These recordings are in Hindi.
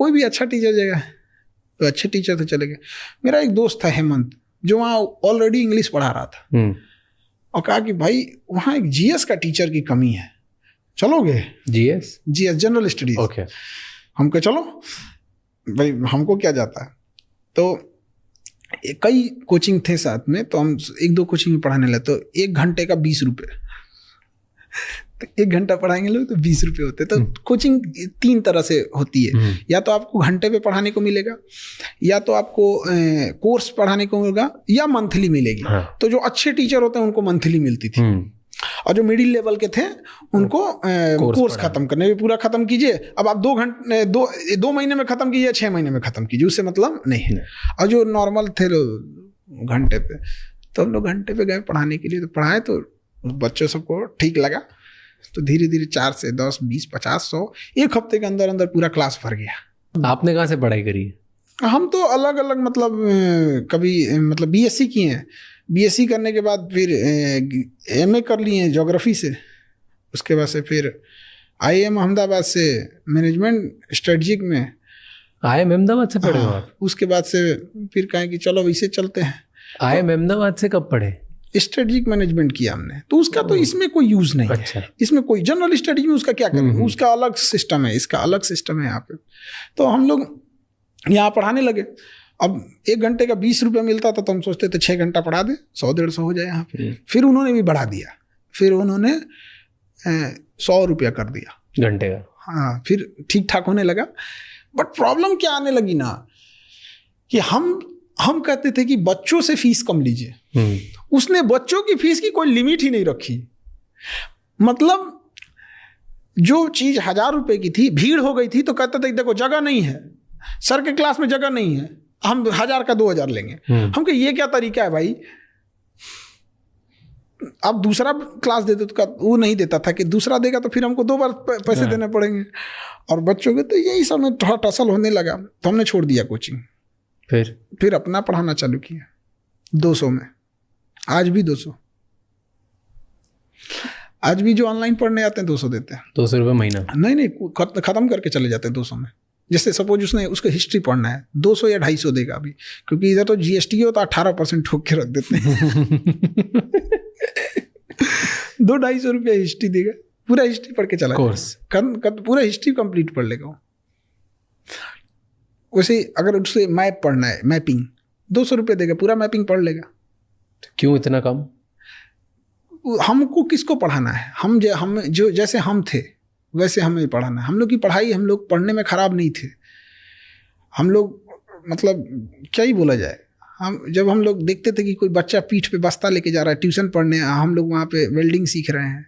कोई भी अच्छा टीचर जाएगा तो अच्छे टीचर से चले गए। मेरा एक दोस्त था हेमंत, जो वहाँ ऑलरेडी इंग्लिश पढ़ा रहा था, और कहा कि भाई वहाँ एक जीएस का टीचर की कमी है, चलोगे? GS general studies. ओके। हम कहे चलो भाई, हमको क्या जाता है। तो कई कोचिंग थे साथ में, तो हम 1-2 कोचिंग में पढ़ाने लगे। तो 1 घंटे का 20 रुपये, तो 1 घंटा पढ़ाएंगे लोग तो 20 रुपये होते। तो कोचिंग 3 तरह से होती है, या तो आपको घंटे पे पढ़ाने को मिलेगा, या तो आपको कोर्स पढ़ाने को मिलेगा, या मंथली मिलेगी। हाँ। तो जो अच्छे टीचर होते हैं उनको मंथली मिलती थी, और जो मिडिल लेवल के थे उनको कोर्स खत्म करने में पूरा खत्म कीजिए। अब आप 2 महीने में खत्म कीजिए, 6 महीने में खत्म कीजिए, उससे मतलब नहीं है। और जो नॉर्मल थे घंटे पे, तो हम लोग घंटे पे गए पढ़ाने के लिए, तो पढ़ाए तो बच्चों सबको ठीक लगा। तो धीरे धीरे 4 से 10, 20, 50, 100 एक हफ्ते के अंदर अंदर पूरा क्लास भर गया। आपने कहाँ से पढ़ाई करी? हम तो अलग अलग कभी बीएससी किए हैं। बीएससी करने के बाद फिर एमए कर लिए हैं ज्योग्राफी से। उसके बाद से फिर आईएम अहमदाबाद से मैनेजमेंट स्ट्रेटजिक में। आईएम अहमदाबाद से पढ़े हो आप? उसके बाद से फिर कहें कि चलो वैसे चलते हैं। आईएम अहमदाबाद से कब पढ़े? स्ट्रेटजिक मैनेजमेंट किया हमने, तो उसका तो इसमें कोई यूज नहीं है। इसमें कोई जनरल स्टडीज में उसका क्या करेंगे, उसका अलग सिस्टम है, इसका अलग सिस्टम है यहाँ पे। तो हम लोग यहाँ पढ़ाने लगे। अब 1 घंटे का 20 रुपये मिलता था, तो हम सोचते थे 6 घंटा पढ़ा दे, 100-150 हो जाए यहाँ पे। फिर उन्होंने भी बढ़ा दिया, फिर उन्होंने 100 रुपया कर दिया घंटे का। हाँ, फिर ठीक ठाक होने लगा। बट प्रॉब्लम क्या आने लगी ना, कि हम कहते थे कि बच्चों से फीस कम लीजिए। उसने बच्चों की फीस की कोई लिमिट ही नहीं रखी। मतलब जो चीज 1000 रुपए की थी, भीड़ हो गई थी, तो कहते थे देखो जगह नहीं है, सर के क्लास में जगह नहीं है, हम 1000 का 2000 लेंगे। हम कहे ये क्या तरीका है भाई, आप दूसरा क्लास देते तो वो नहीं देता था कि दूसरा देगा तो फिर हमको 2 बार पैसे देने पड़ेंगे। और बच्चों के तो यही सब में थोड़ा टसल होने लगा, तो हमने छोड़ दिया कोचिंग। फिर अपना पढ़ाना चालू किया 200 में। आज भी 200। आज भी जो ऑनलाइन पढ़ने आते हैं 200 देते हैं। 200 रुपये महीना? नहीं, खत्म करके चले जाते हैं 200 में। जैसे सपोज उसको हिस्ट्री पढ़ना है, 200 या 250 देगा अभी, क्योंकि इधर तो जीएसटी हो तो 18% ठोक के रख देते हैं। 200-250 रुपया हिस्ट्री देगा, पूरा हिस्ट्री पढ़ के चला कोर्स पूरा हिस्ट्री कंप्लीट पढ़ लेगा। वैसे अगर उससे मैप पढ़ना है, मैपिंग, 200 रुपये देगा, पूरा मैपिंग पढ़ लेगा। क्यों इतना कम? हमको किसको पढ़ाना है? हम जो जैसे हम थे वैसे हमें पढ़ाना है। हम लोग की पढ़ाई, हम लोग पढ़ने में खराब नहीं थे। हम लोग मतलब क्या ही बोला जाए, जब हम लोग देखते थे कि कोई बच्चा पीठ पे बस्ता लेके जा रहा है ट्यूशन पढ़ने, हम लोग वहाँ पे वेल्डिंग सीख रहे हैं,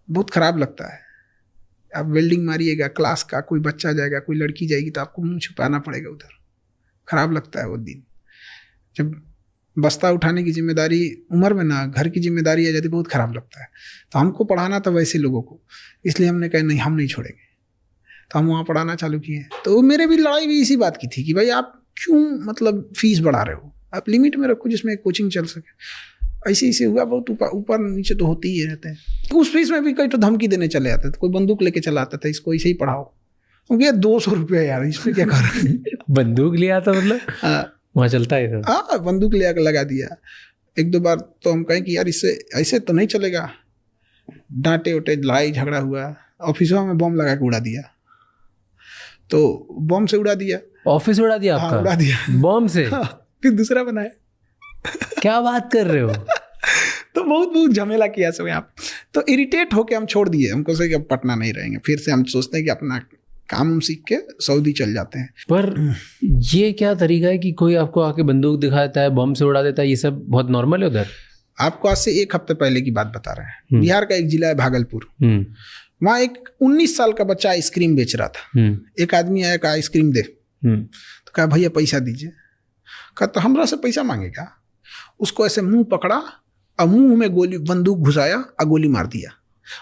बहुत खराब लगता है। आप वेल्डिंग मारिएगा, क्लास का कोई बच्चा जाएगा, कोई लड़की जाएगी, तो आपको मुंह छुपाना पड़ेगा उधर। खराब लगता है वो दिन, जब बस्ता उठाने की जिम्मेदारी उम्र में ना, घर की जिम्मेदारी आ जाती, बहुत खराब लगता है। तो हमको पढ़ाना था वैसे लोगों को, इसलिए हमने कहा नहीं, हम नहीं छोड़ेंगे। तो हम वहाँ पढ़ाना चालू किए। तो मेरे भी लड़ाई भी इसी बात की थी कि भाई आप क्यों मतलब फीस बढ़ा रहे हो, आप लिमिट में रखो जिसमें कोचिंग चल सके। ऐसे हुआ, बहुत ऊपर नीचे तो होते ही रहते हैं। उस फीस में भी कई तो धमकी देने चले आते थे, कोई बंदूक लेके चला आता था, इसको ऐसे ही पढ़ाओ। क्योंकि 200 रुपये यार, इसमें क्या कर रहे हैं। बंदूक लिया था मतलब? वहाँ चलता है तो? हाँ, बंदूक ले आकर लगा दिया 1-2 बार। तो हम कहें कि यार इससे ऐसे तो नहीं चलेगा। डांटे उटे, लड़ाई झगड़ा हुआ, ऑफिसों में बम लगा के उड़ा दिया। तो बम से उड़ा दिया, ऑफिस उड़ा दिया आपका? हाँ, उड़ा दिया बम से। हाँ, फिर दूसरा बनाया। क्या बात कर रहे हो? तो बहुत झमेला किया सब यहाँ। तो इरिटेट होके हम छोड़ दिए। हमको से कि अब पटना नहीं रहेंगे। फिर से हम सोचते हैं कि अपना काम सीख के सऊदी चल जाते हैं। पर ये क्या तरीका है कि कोई आपको आके बंदूक दिखाता है, बम से उड़ा देता है, ये सब बहुत नॉर्मल है उधर? आपको आज से 1 हफ्ते पहले की बात बता रहे हैं। बिहार का एक जिला है भागलपुर, वहाँ एक 19 साल का बच्चा आइसक्रीम बेच रहा था। एक आदमी आया, कहा आइसक्रीम दे। तो कहा भैया पैसा दीजिए। कहा तो हमरा से पैसा मांगेगा? उसको ऐसे मुंह पकड़ा और मुंह में बंदूक घुसाया और गोली मार दिया।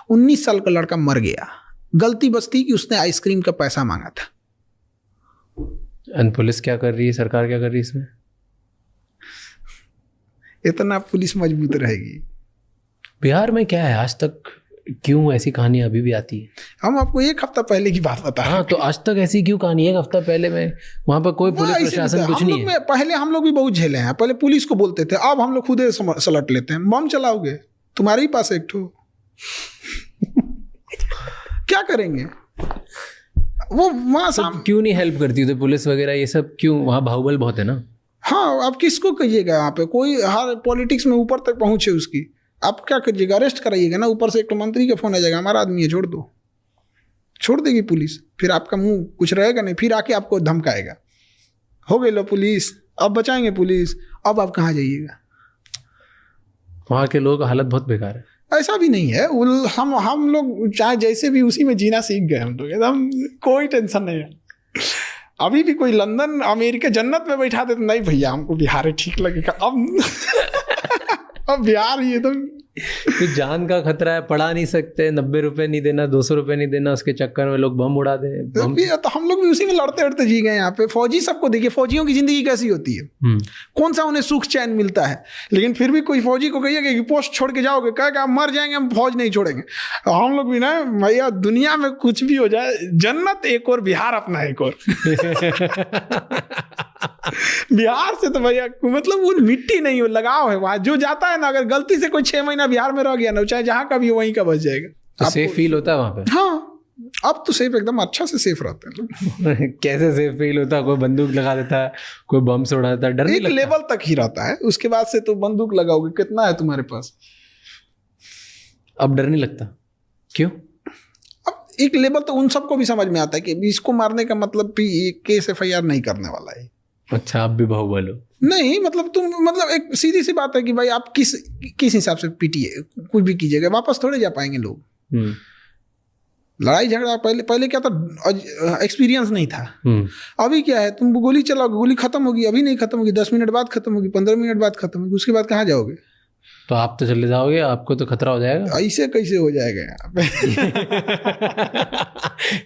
19 साल का लड़का मर गया। गलती बस थी कि उसने आइसक्रीम का पैसा मांगा था। पुलिस क्या कर रही है, सरकार क्या कर रही है इसमें? इतना पुलिस मजबूत रहेगी? बिहार में क्या है, आज तक क्यों ऐसी कहानी अभी भी आती है? हम आपको एक हफ्ता पहले की बात बता रहे हैं। हाँ, तो आज तक ऐसी क्यों कहानी है? एक हफ्ता पहले में वहाँ पर कोई पुलिस प्रशासन कुछ नहीं है। पहले हम लोग भी बहुत झेले हैं, पहले पुलिस को बोलते थे, अब हम लोग खुद सलट लेते हैं। बम चलाओगे, तुम्हारे ही पास एक ठो क्या करेंगे वो वहाँ क्यों नहीं हेल्प करती तो पुलिस वगैरह ये सब? क्यों? वहाँ बाहुबल बहुत है ना। हाँ, आप किसको कहिएगा? यहाँ पे कोई हर पॉलिटिक्स में ऊपर तक पहुंचे उसकी, आप क्या करिएगा? अरेस्ट कराइएगा ना, ऊपर से एक मंत्री का फोन आ जाएगा, हमारा आदमी है छोड़ दो, छोड़ देगी पुलिस, फिर आपका मुंह कुछ रहेगा नहीं, फिर आके आपको धमकाएगा, हो गई लो पुलिस, अब बचाएंगे पुलिस, अब आप कहाँ जाइएगा? वहाँ के लोग हालत बहुत बेकार है। ऐसा भी नहीं है, हम लोग चाहे जैसे भी उसी में जीना सीख गए हम लोग, एकदम कोई टेंशन नहीं है। अभी भी कोई लंदन अमेरिका जन्नत में बैठा दे तो नहीं भैया हमको बिहार ठीक लगेगा, अब बिहार ही एकदम तो जान का खतरा है, पढ़ा नहीं सकते, 90 रुपए नहीं देना, 200 रुपए नहीं देना, उसके चक्कर में लोग बम उड़ा दे। तो हम लोग भी उसी में लड़ते लड़ते जी गए यहाँ पे। फौजी सबको देखिए, फौजियों की जिंदगी कैसी होती है, कौन सा उन्हें सुख चैन मिलता है, लेकिन फिर भी कोई फौजी को कहिएगा कि पोस्ट छोड़ के जाओगे, कहेगा आप मर जाएंगे, हम फौज नहीं छोड़ेंगे। हम लोग भी ना भैया, दुनिया में कुछ भी हो जाए, जन्नत एक और, बिहार अपना एक और। बिहार से तो भैया मतलब वो मिट्टी नहीं हो, लगाव है वहां। जो जाता है ना, अगर गलती से कोई 6 महीना बिहार में रह गया ना, चाहे जहां का भी हो, वहीं का बच जाएगा। तो सेफ फील होता है वहां पे? हाँ, अब तो सेफ, एकदम अच्छा से सेफ रहते हैं। कैसे सेफ फील होता है? कोई बंदूक लगा देता है, कोई बम से उड़ा देता है, डर नहीं लगता? एक लेवल तक ही रहता है, उसके बाद से तो बंदूक लगाओगे, कितना है तुम्हारे पास, अब डर नहीं लगता? क्यों? अब एक लेवल तो उन सबको भी समझ में आता है कि इसको मारने का मतलब केस FIR नहीं करने वाला है। अच्छा, आप भी बाहुबल हो? नहीं, मतलब तुम, मतलब एक सीधी सी बात है कि भाई आप किस हिसाब से पीटिए, कुछ भी कीजिएगा, वापस थोड़े जा पाएंगे लोग। लड़ाई झगड़ा पहले क्या था, एक्सपीरियंस नहीं था। अभी क्या है, तुम गोली चलाओगे, गोली खत्म होगी, अभी नहीं खत्म होगी, 10 मिनट बाद खत्म होगी, 15 मिनट बाद खत्म होगी, उसके बाद कहाँ जाओगे? तो आप तो चले जाओगे, आपको तो खतरा हो जाएगा। ऐसे कैसे हो जाएगा यहाँ पे?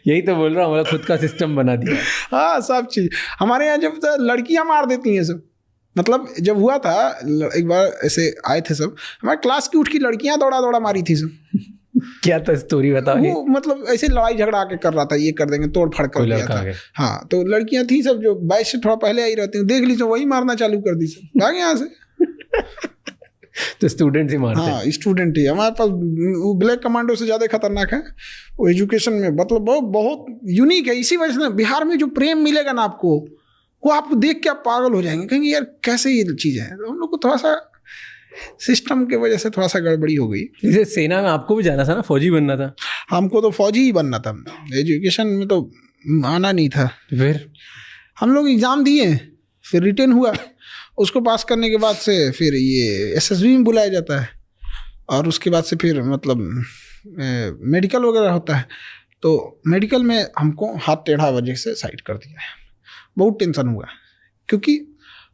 यही तो बोल रहा हूँ, हमारा खुद का सिस्टम बना दिया। हाँ, सब चीज हमारे यहाँ जब लड़कियां मार देती हैं सब, मतलब जब हुआ था एक बार ऐसे आए थे सब, हमारे क्लास की उठ की लड़कियां दौड़ा दौड़ा मारी थी सब। क्या था स्टोरी बताओ? वो मतलब ऐसे लड़ाई झगड़ा आके कर रहा था, ये कर देंगे, तोड़ फाड़ कर दिया था। हाँ, तो लड़कियां थी सब जो बैच से थोड़ा पहले आई रहती हैं, देख ली तो वही मारना चालू कर दी सब, भागे यहाँ से। तो स्टूडेंट ही मारते हैं? हाँ, स्टूडेंट ही। हमारे पास वो ब्लैक कमांडो से ज़्यादा खतरनाक है वो, एजुकेशन में मतलब बहुत यूनिक है। इसी वजह से बिहार में जो प्रेम मिलेगा ना आपको, वो आप देख के आप पागल हो जाएंगे, कहेंगे यार कैसे ये चीज़ है। तो हम लोग को थोड़ा सा सिस्टम के वजह से थोड़ा सा गड़बड़ी हो गई। जैसे सेना में आपको भी जाना था ना, फौजी बनना था? हमको तो फौजी ही बनना था, एजुकेशन में तो आना नहीं था। फिर हम लोग एग्ज़ाम दिए, फिर रिटर्न हुआ, उसको पास करने के बाद से फिर ये SSB में बुलाया जाता है, और उसके बाद से फिर मतलब मेडिकल वगैरह होता है। तो मेडिकल में हमको हाथ टेढ़ा वजह से साइड कर दिया है। बहुत टेंशन हुआ, क्योंकि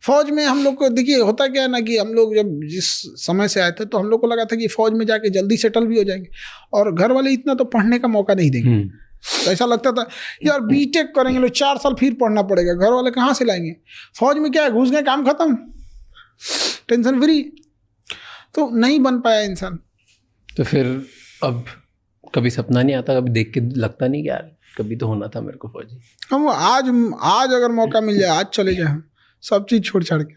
फौज में हम लोग को देखिए होता क्या है ना, कि हम लोग जब जिस समय से आए थे तो हम लोग को लगा था कि फौज में जाके जल्दी सेटल भी हो जाएंगे, और घर वाले इतना तो पढ़ने का मौका नहीं देंगे। तो ऐसा लगता था यार B.Tech करेंगे लोग, 4 साल फिर पढ़ना पड़ेगा, घर वाले कहाँ से लाएंगे? फौज में क्या है, घुस गए, काम खत्म, टेंशन फ्री। तो नहीं बन पाया इंसान। तो फिर अब कभी सपना नहीं आता, कभी देख के लगता नहीं कि यार कभी तो होना था मेरे को फौजी? हम आज अगर मौका मिल जाए, आज चले जाए सब चीज़ छोड़ छाड़ के।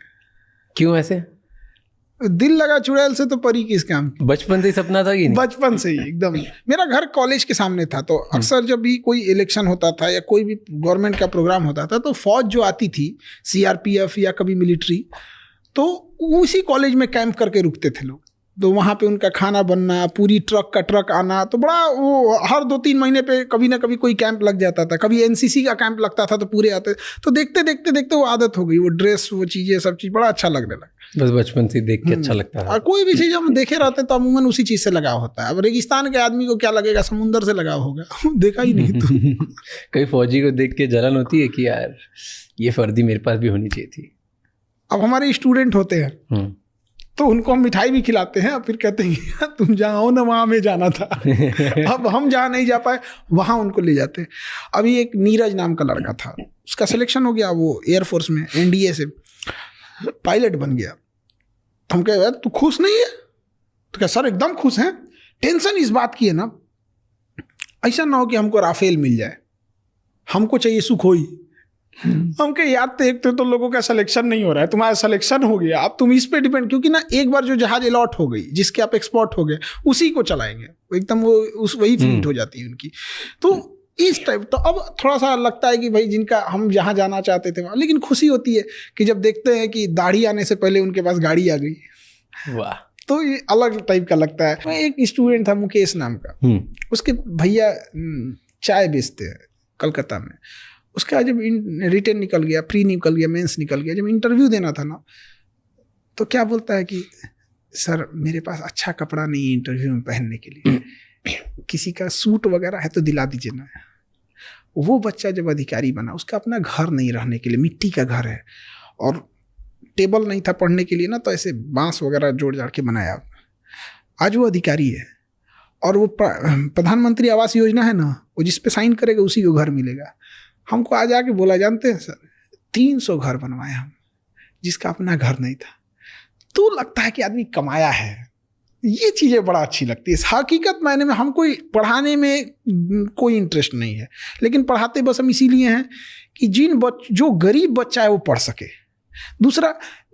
क्यों ऐसे? दिल लगा चुड़ैल से तो परी किस काम की। बचपन से ही सपना था कि नहीं? बचपन से ही एकदम। मेरा घर कॉलेज के सामने था, तो अक्सर जब भी कोई इलेक्शन होता था या कोई भी गवर्नमेंट का प्रोग्राम होता था, तो फौज जो आती थी, CRPF या कभी मिलिट्री, तो उसी कॉलेज में कैंप करके रुकते थे लोग। तो वहाँ पे उनका खाना बनना, पूरी ट्रक का ट्रक आना, तो बड़ा वो हर 2-3 महीने पे कभी ना कभी कोई कैंप लग जाता था। कभी NCC का कैंप लगता था तो पूरे आते। तो देखते देखते देखते वो आदत हो गई, वो ड्रेस, वो चीज़ें, सब चीज़ बड़ा अच्छा लगने लगा। बस बचपन से देख के अच्छा लगता है। और कोई भी चीज़ हम देखे रहते तो अमूमन उसी चीज़ से लगाव होता है। अब रेगिस्तान के आदमी को क्या लगेगा, समुंदर से लगाव होगा, देखा ही नहीं तो। कई फौजी को देख के जलन होती है कि यार ये वर्दी मेरे पास भी होनी चाहिए थी। अब हमारे स्टूडेंट होते हैं तो उनको हम मिठाई भी खिलाते हैं, फिर कहते हैं तुम जहाँ हो ना वहाँ हमें जाना था। अब हम जहाँ नहीं जा पाए वहाँ उनको ले जाते हैं। अभी एक नीरज नाम का लड़का था, उसका सिलेक्शन हो गया, वो एयरफोर्स में NDA से पायलट बन गया। हम कहे तू खुश नहीं है? तो क्या सर एकदम खुश हैं, टेंशन इस बात की है ना, ऐसा ना हो कि हमको राफेल मिल जाए, हमको चाहिए सुखोई। हमको याद थे, एक तो लोगों का सिलेक्शन नहीं हो रहा है, तुम्हारा सिलेक्शन हो गया, अब तुम इस पे डिपेंड, क्योंकि ना एक बार जो जहाज अलॉट हो गई, जिसके आप एक्सपोर्ट हो गए, उसी को चलाएंगे एकदम, वो उस वही फ्लीट हो जाती है उनकी। तो इस टाइप, तो अब थोड़ा सा लगता है कि भाई जिनका हम जहाँ जाना चाहते थे वहाँ, लेकिन खुशी होती है कि जब देखते हैं कि दाढ़ी आने से पहले उनके पास गाड़ी आ गई। वाह, तो ये अलग टाइप का लगता है। मैं एक स्टूडेंट था मुकेश नाम का, उसके भैया चाय बेचते हैं कलकत्ता में। उसका जब रिटर्न निकल गया, प्री निकल गया, मेंस निकल गया, जब इंटरव्यू देना था ना, तो क्या बोलता है कि सर मेरे पास अच्छा कपड़ा नहीं है इंटरव्यू में पहनने के लिए, किसी का सूट वगैरह है तो दिला दीजिए ना। वो बच्चा जब अधिकारी बना, उसका अपना घर नहीं रहने के लिए, मिट्टी का घर है, और टेबल नहीं था पढ़ने के लिए ना, तो ऐसे बांस वगैरह जोड़ जाड़ के बनाया। आज वो अधिकारी है, और वो प्रधानमंत्री आवास योजना है ना, वो जिस पे साइन करेगा उसी को घर मिलेगा। हमको आज आके बोला, जानते हैं सर 300 घर बनवाए हम, जिसका अपना घर नहीं था। तो लगता है कि आदमी कमाया है। ये चीज़ें बड़ा अच्छी लगती है। हकीकत मायने में हमको पढ़ाने में कोई इंटरेस्ट नहीं है, लेकिन पढ़ाते बस हम इसीलिए हैं कि जो गरीब बच्चा है वो पढ़ सके। दूसरा,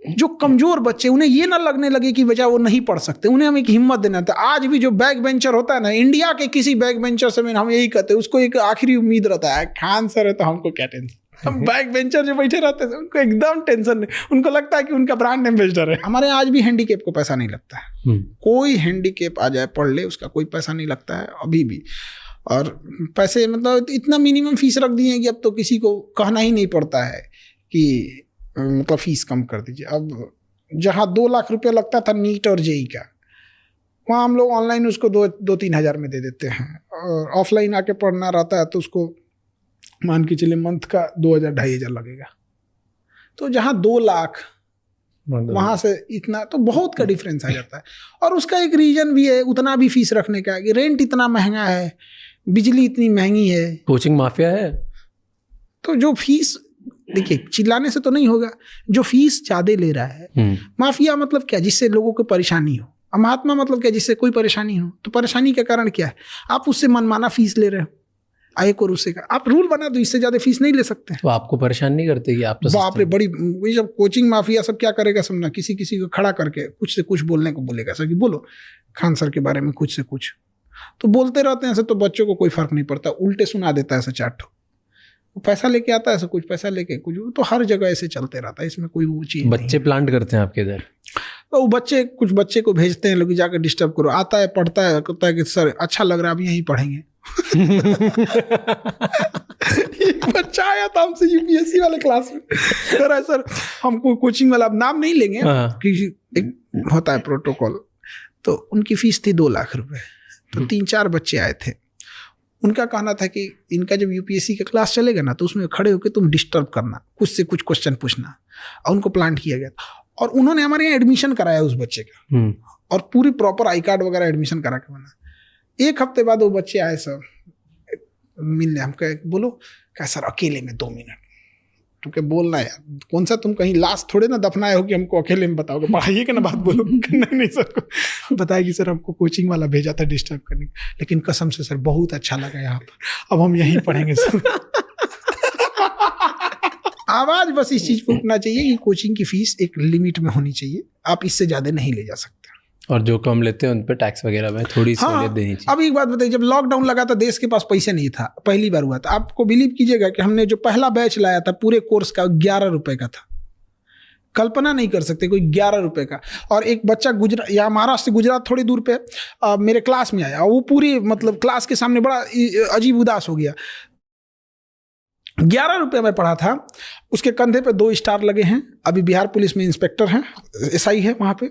जो कमजोर बच्चे, उन्हें ये ना लगने लगे कि बच्चा वो नहीं पढ़ सकते, उन्हें हम एक हिम्मत देना था। आज भी जो बैक बेंचर होता है ना, इंडिया के किसी बैक बेंचर से हम यही कहते हैं, उसको एक आखिरी उम्मीद रहता है, खान सर है तो हमको क्या टेंशन। हम बैक बेंचर जो बैठे रहते हैं उनको एकदम टेंशन नहीं, उनको लगता है कि उनका ब्रांड एम्बेसडर है। हमारे आज भी हैंडीकेप को पैसा नहीं लगता है, कोई हैंडीकेप आ जाए पढ़ ले, उसका कोई पैसा नहीं लगता है अभी भी। और पैसे मतलब इतना मिनिमम फीस रख दिए हैं कि अब तो किसी को कहना ही नहीं पड़ता है कि मतलब फीस कम कर दीजिए। अब जहाँ 2 लाख रुपया लगता था नीट और जेई का, वहाँ हम लोग ऑनलाइन उसको 2-3 हज़ार में दे देते हैं, और ऑफलाइन आके पढ़ना रहता है तो उसको मान के चलिए मंथ का 2,000-2,500 लगेगा। तो जहाँ 2 लाख वहाँ से इतना, तो बहुत का डिफरेंस आ जाता है। और उसका एक रीजन भी है उतना भी फीस रखने का, कि रेंट इतना महंगा है, बिजली इतनी महंगी है, कोचिंग माफिया है। तो जो फीस, देखिए चिल्लाने से तो नहीं होगा, जो फीस ज्यादा ले रहा है, माफिया मतलब क्या, जिससे लोगों को परेशानी हो। महात्मा मतलब क्या, जिससे कोई परेशानी हो। तो परेशानी का कारण क्या है, आप उससे मनमाना फीस ले रहे हो, आए को उससे का आप रूल बना दो, इससे ज्यादा फीस नहीं ले सकते। तो आपको परेशान नहीं करते कि आप तो बाप रे, बड़ी वही सब कोचिंग माफिया सब क्या करेगा सब ना, किसी को खड़ा करके कुछ से कुछ बोलने को बोलेगा सर कि बोलो खान सर के बारे में कुछ से कुछ, तो बोलते रहते हैं। ऐसे तो बच्चों को कोई फर्क नहीं पड़ता, उल्टे सुना देता है ऐसे 4 ठो, पैसा लेके आता है ऐसे, कुछ पैसा लेके कुछ, तो हर जगह ऐसे चलते रहता है, इसमें कोई वो चीज। बच्चे प्लांट करते हैं आपके इधर, तो वो बच्चे, कुछ बच्चे को भेजते हैं लोग जाकर डिस्टर्ब करो, आता है पढ़ता है, कहता है कि सर अच्छा लग रहा है, अब यहीं पढ़ेंगे। एक बच्चा आया था हमसे यूपीएससी वाले क्लास में, कह रहा है सर हमको कोचिंग वाला, अब नाम नहीं लेंगे, एक होता है प्रोटोकॉल, तो उनकी फीस थी 2 लाख रुपए। तो 3-4 बच्चे आए थे, उनका कहना था कि इनका जब यूपीएससी का क्लास चलेगा ना, तो उसमें खड़े होकर तुम डिस्टर्ब करना, कुछ से कुछ क्वेश्चन पूछना, और उनको प्लांट किया गया था। और उन्होंने हमारे यहाँ एडमिशन कराया उस बच्चे का, और पूरी प्रॉपर आई कार्ड वगैरह एडमिशन करा के बना। 1 हफ्ते बाद वो बच्चे आए सर मिलने, हम कहे बोलो, क्या सर अकेले में 2 मिनट, क्योंकि बोलना है यार, कौन सा तुम कहीं लाश थोड़े ना दफनाए हो कि हमको अकेले में बताओगे, पढ़ाइए के ना बात बोलो। नहीं सर को बताया कि सर हमको कोचिंग वाला भेजा था डिस्टर्ब करने, लेकिन कसम से सर बहुत अच्छा लगा यहाँ पर, अब हम यहीं पढ़ेंगे सर। आवाज बस इस चीज को उठना चाहिए कि कोचिंग की फीस एक लिमिट में होनी चाहिए, आप इससे ज्यादा नहीं ले जा सकते। और जो कम लेते हैं उन पे टैक्स वगैरह में थोड़ी सहूलियत देनी चाहिए। अब एक बात बताइए, जब लॉकडाउन लगा था देश के पास पैसे नहीं था, पहली बार हुआ था, आपको बिलीव कीजिएगा कि हमने जो पहला बैच लाया था पूरे कोर्स का 11 रुपए का था, कल्पना नहीं कर सकते कोई 11 रुपए का। और एक बच्चा गुजरात या महाराष्ट्र से गुजरात थोड़ी दूर पे मेरे क्लास में आया, वो पूरी मतलब क्लास के सामने बड़ा अजीब उदास हो गया। 11 रुपये में पढ़ा था, उसके कंधे पे 2 स्टार लगे हैं, अभी बिहार पुलिस में इंस्पेक्टर हैं, एसआई है वहाँ पे।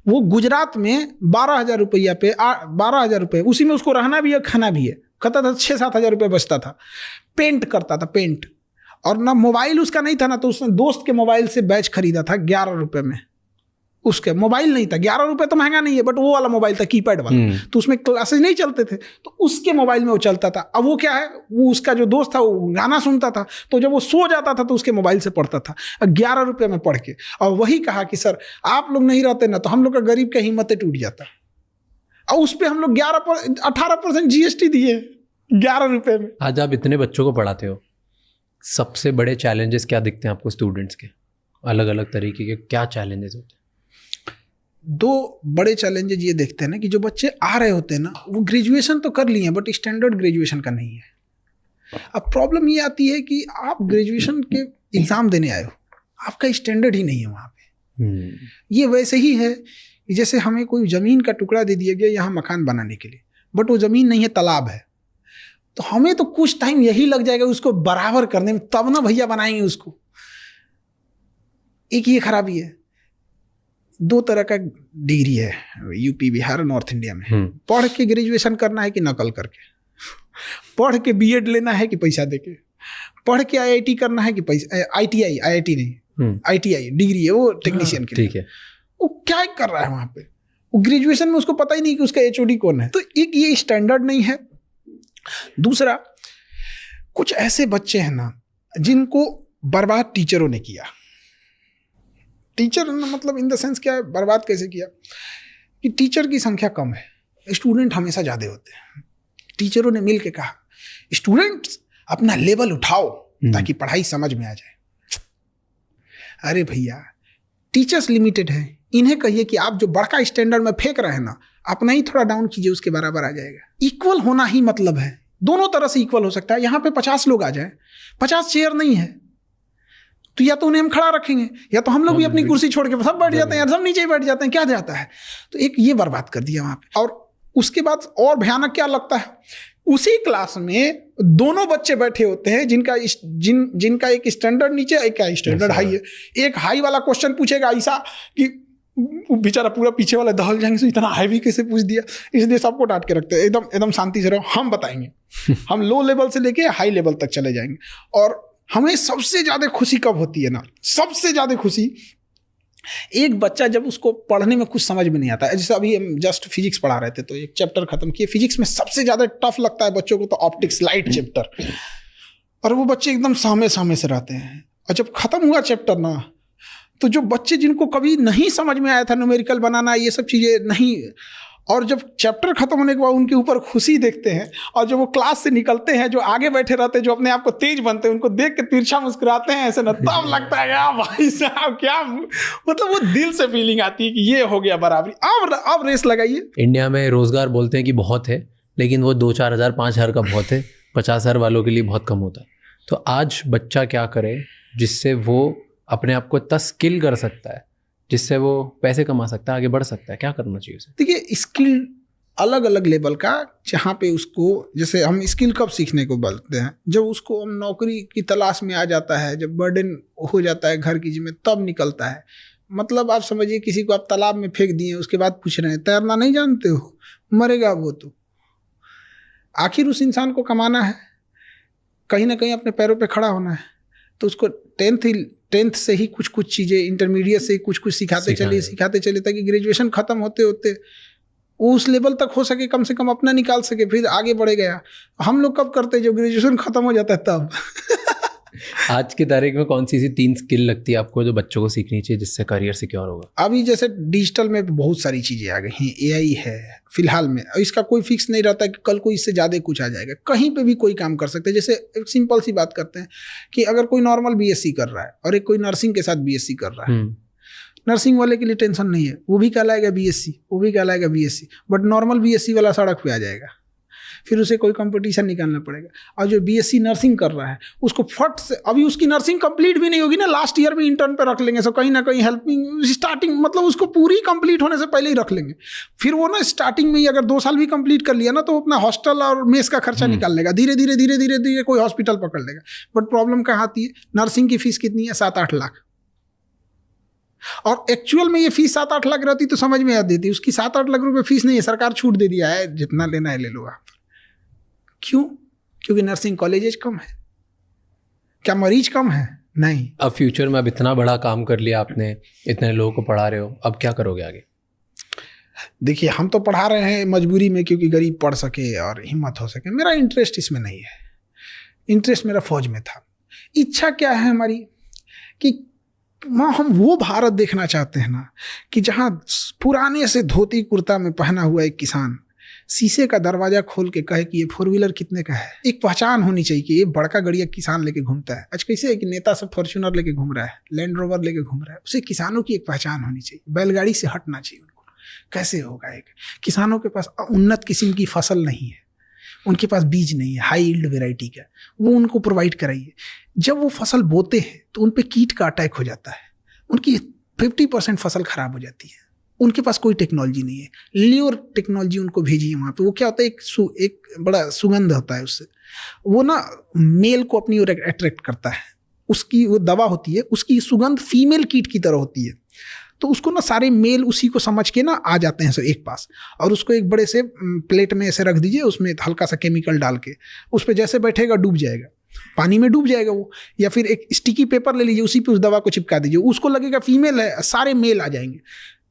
वो गुजरात में 12,000 रुपया पे 12,000 रुपये, उसी में उसको रहना भी है खाना भी है, कहता था 6-7 हज़ार रुपये बचता था। पेंट करता था, पेंट, और ना मोबाइल उसका नहीं था ना, तो उसने दोस्त के मोबाइल से बैच खरीदा था 11 रुपये में। उसके मोबाइल नहीं था, 11 रुपये तो महंगा नहीं है, बट वो वाला मोबाइल था कीपैड वाला, तो उसमें क्लासेस नहीं चलते थे, तो उसके मोबाइल में वो चलता था। अब वो क्या है, वो उसका जो दोस्त था वो गाना सुनता था, तो जब वो सो जाता था तो उसके मोबाइल से पढ़ता था 11 रुपये में पढ़ के। और वही कहा कि सर आप लोग नहीं रहते ना तो हम लोग का गरीब का हिम्मतें टूट जाता। और उस पर हम लोग 18% GST दिए 11 रुपए में। आज आप इतने बच्चों को पढ़ाते हो, सबसे बड़े चैलेंजेस क्या दिखते हैं आपको स्टूडेंट्स के? अलग अलग तरीके के क्या चैलेंजेस होते हैं? 2 बड़े चैलेंजेस ये देखते हैं ना कि जो बच्चे आ रहे होते हैं ना, वो ग्रेजुएशन तो कर लिए हैं बट स्टैंडर्ड ग्रेजुएशन का नहीं है। अब प्रॉब्लम ये आती है कि आप ग्रेजुएशन के एग्ज़ाम देने आए हो, आपका स्टैंडर्ड ही नहीं है वहाँ पे। ये वैसे ही है कि जैसे हमें कोई ज़मीन का टुकड़ा दे दिया गया यहाँ मकान बनाने के लिए, बट वो ज़मीन नहीं है, तालाब है, तो हमें तो कुछ टाइम यही लग जाएगा उसको बराबर करने में, तब ना भैया बनाएंगे उसको। एक ये खराबी है। 2 तरह का डिग्री है यूपी, बिहार, नॉर्थ इंडिया में। पढ़ के ग्रेजुएशन करना है कि नकल करके, पढ़ के बीएड लेना है कि पैसा देके, पढ़ के आईआईटी करना है कि पैसा, आईटीआई, आईआईटी नहीं, आईटीआई डिग्री है वो टेक्नीशियन की। ठीक है, वो क्या कर रहा है वहाँ पे? वो ग्रेजुएशन में उसको पता ही नहीं कि उसका एचओडी कौन है। तो एक ये स्टैंडर्ड नहीं है। दूसरा, कुछ ऐसे बच्चे हैं ना जिनको बर्बाद टीचरों ने किया। टीचर मतलब इन द सेंस क्या है, बर्बाद कैसे किया कि टीचर की संख्या कम है, स्टूडेंट हमेशा ज़्यादा होते हैं। टीचरों ने मिल के कहा स्टूडेंट्स अपना लेवल उठाओ ताकि पढ़ाई समझ में आ जाए। अरे भैया, टीचर्स लिमिटेड है, इन्हें कहिए कि आप जो बड़का स्टैंडर्ड में फेंक रहे हैं ना, अपना ही थोड़ा डाउन कीजिए, उसके बराबर आ जाएगा। इक्वल होना ही मतलब है, दोनों तरह से इक्वल हो सकता है। यहाँ पे 50 लोग आ जाए, 50 चेयर नहीं है, तो या तो उन्हें हम खड़ा रखेंगे या तो हम लोग भी अपनी कुर्सी छोड़ के सब बैठ जाते हैं यार, सब नीचे ही बैठ जाते हैं, क्या जाता है। तो एक ये बर्बाद कर दिया वहाँ पे। और उसके बाद और भयानक क्या लगता है, उसी क्लास में दोनों बच्चे बैठे होते हैं जिनका एक स्टैंडर्ड नीचे, एक का स्टैंडर्ड हाई है। एक हाई वाला क्वेश्चन पूछेगा ऐसा कि बेचारा पूरा पीछे वाला दहल जाएंगे, तो इतना हैवी कैसे पूछ दिया। इसलिए सबको डांट के रखते हैं, एकदम एकदम शांति से रहो, हम बताएंगे। हम लो लेवल से लेके हाई लेवल तक चले जाएंगे। और हमें सबसे ज़्यादा खुशी कब होती है ना, सबसे ज़्यादा खुशी एक बच्चा जब उसको पढ़ने में कुछ समझ में नहीं आता है। जैसे अभी हम जस्ट फिजिक्स पढ़ा रहे थे, तो एक चैप्टर खत्म किए, फिजिक्स में सबसे ज़्यादा टफ लगता है बच्चों को तो ऑप्टिक्स, लाइट चैप्टर, और वो बच्चे एकदम सामने से रहते हैं। और जब खत्म हुआ चैप्टर ना, तो जो बच्चे जिनको कभी नहीं समझ में आया था न्यूमेरिकल बनाना, ये सब चीज़ें नहीं, और जब चैप्टर खत्म होने के बाद उनके ऊपर खुशी देखते हैं, और जब वो क्लास से निकलते हैं, जो आगे बैठे रहते हैं, जो अपने आप को तेज बनते हैं, उनको देख के तिरछा मुस्कुराते हैं ऐसे ना, तब लगता है यार भाई साहब क्या, मतलब वो दिल से फीलिंग आती है कि ये हो गया बराबरी। अब रेस लगाइए। इंडिया में रोजगार बोलते हैं कि बहुत है, लेकिन वो 2-4 हज़ार 5 हज़ार का बहुत है, 50 हज़ार वालों के लिए बहुत कम होता है। तो आज बच्चा क्या करे जिससे वो अपने आप को इतना स्किल कर सकता है, जिससे वो पैसे कमा सकता है, आगे बढ़ सकता है? क्या करना चाहिए उसे? देखिए, स्किल अलग अलग लेवल का, जहाँ पे उसको, जैसे हम स्किल कब सीखने को बोलते हैं, जब उसको हम नौकरी की तलाश में आ जाता है, जब बर्डन हो जाता है घर की जिम्मे, तब निकलता है। मतलब आप समझिए किसी को आप तालाब में फेंक दिए, उसके बाद पूछ रहे हैं तैरना नहीं जानते हो, मरेगा वो तो। आखिर उस इंसान को कमाना है, कहीं ना कहीं अपने पैरों पे खड़ा होना है, तो उसको टेंथ से ही कुछ चीज़ें, इंटरमीडिएट से ही कुछ सिखाते चलिए ताकि ग्रेजुएशन ख़त्म होते होते वो उस लेवल तक हो सके, कम से कम अपना निकाल सके, फिर आगे बढ़े गया। हम लोग कब करते हैं, जब ग्रेजुएशन ख़त्म हो जाता है तब। आज की तारीख में कौन सी 3 स्किल लगती है आपको जो बच्चों को सीखनी चाहिए जिससे करियर सिक्योर होगा? अभी जैसे डिजिटल में बहुत सारी चीज़ें आ गई हैं, एआई है फिलहाल में, इसका कोई फिक्स नहीं रहता कि कल को इससे ज़्यादा कुछ आ जाएगा, कहीं पे भी कोई काम कर सकते हैं। जैसे एक सिंपल सी बात करते हैं कि अगर कोई नॉर्मल बीएससी कर रहा है और एक कोई नर्सिंग के साथ बीएससी कर रहा है, नर्सिंग वाले के लिए टेंशन नहीं है, वो भी कहलाएगा बीएससी, वो भी कहलाएगा बीएससी, बट नॉर्मल बीएससी वाला सड़क पे आ जाएगा, फिर उसे कोई कंपटीशन निकालना पड़ेगा। और जो बीएससी नर्सिंग कर रहा है उसको फट से, अभी उसकी नर्सिंग कंप्लीट भी नहीं होगी ना, लास्ट ईयर में इंटर्न पे रख लेंगे, सो कहीं ना कहीं हेल्पिंग स्टार्टिंग, मतलब उसको पूरी कंप्लीट होने से पहले ही रख लेंगे। फिर वो ना स्टार्टिंग में ही अगर 2 साल भी कंप्लीट कर लिया ना, तो अपना हॉस्टल और मेस का खर्चा निकाल लेगा, धीरे धीरे कोई हॉस्पिटल पकड़ लेगा। बट प्रॉब्लम कहाँ आती है, नर्सिंग की फीस कितनी है, 7-8 लाख, और एक्चुअल में ये फीस 7-8 लाख रहती तो समझ में आ देती, उसकी 7-8 लाख रुपए फीस नहीं है, सरकार छूट दे दिया है, जितना लेना है ले लो आप। क्यों? क्योंकि नर्सिंग कॉलेजेस कम है। क्या मरीज कम है? नहीं। अब फ्यूचर में अब इतना बड़ा काम कर लिया आपने, इतने लोगों को पढ़ा रहे हो, अब क्या करोगे आगे? देखिए, हम तो पढ़ा रहे हैं मजबूरी में, क्योंकि गरीब पढ़ सके और हिम्मत हो सके। मेरा इंटरेस्ट इसमें नहीं है, इंटरेस्ट मेरा फौज में था। इच्छा क्या है हमारी कि हम वो भारत देखना चाहते हैं ना, कि जहाँ पुराने से धोती कुर्ता में पहना हुआ एक किसान शीशे का दरवाजा खोल के कहे कि ये 4 व्हीलर कितने का है। एक पहचान होनी चाहिए कि ये बड़का गड़िया किसान लेके घूमता है। आज कैसे है कि नेता सब फॉर्च्यूनर लेके घूम रहा है, लैंड रोवर लेके घूम रहा है, उसे किसानों की एक पहचान होनी चाहिए, बैलगाड़ी से हटना चाहिए उनको। कैसे होगा? एक किसानों के पास उन्नत किस्म की फसल नहीं है, उनके पास बीज नहीं है हाई यील्ड वेराइटी का, वो उनको प्रोवाइड कराइए। जब वो फसल बोते हैं तो उन पे कीट का अटैक हो जाता है, उनकी 50% फसल खराब हो जाती है, उनके पास कोई टेक्नोलॉजी नहीं है। ल्योर टेक्नोलॉजी उनको भेजिए वहाँ पे। वो क्या होता है, एक बड़ा सुगंध होता है उससे, वो ना मेल को अपनी ओर अट्रैक्ट करता है। उसकी वो दवा होती है, उसकी सुगंध फीमेल कीट की तरह होती है, तो उसको ना सारे मेल उसी को समझ के ना आ जाते हैं सब एक पास, और उसको एक बड़े से प्लेट में ऐसे रख दीजिए, उसमें हल्का सा केमिकल डाल के उस पर जैसे बैठेगा डूब जाएगा, पानी में डूब जाएगा वो। या फिर एक स्टिकी पेपर ले लीजिए, उसी पे उस दवा को चिपका दीजिए, उसको लगेगा फीमेल है, सारे मेल आ जाएंगे।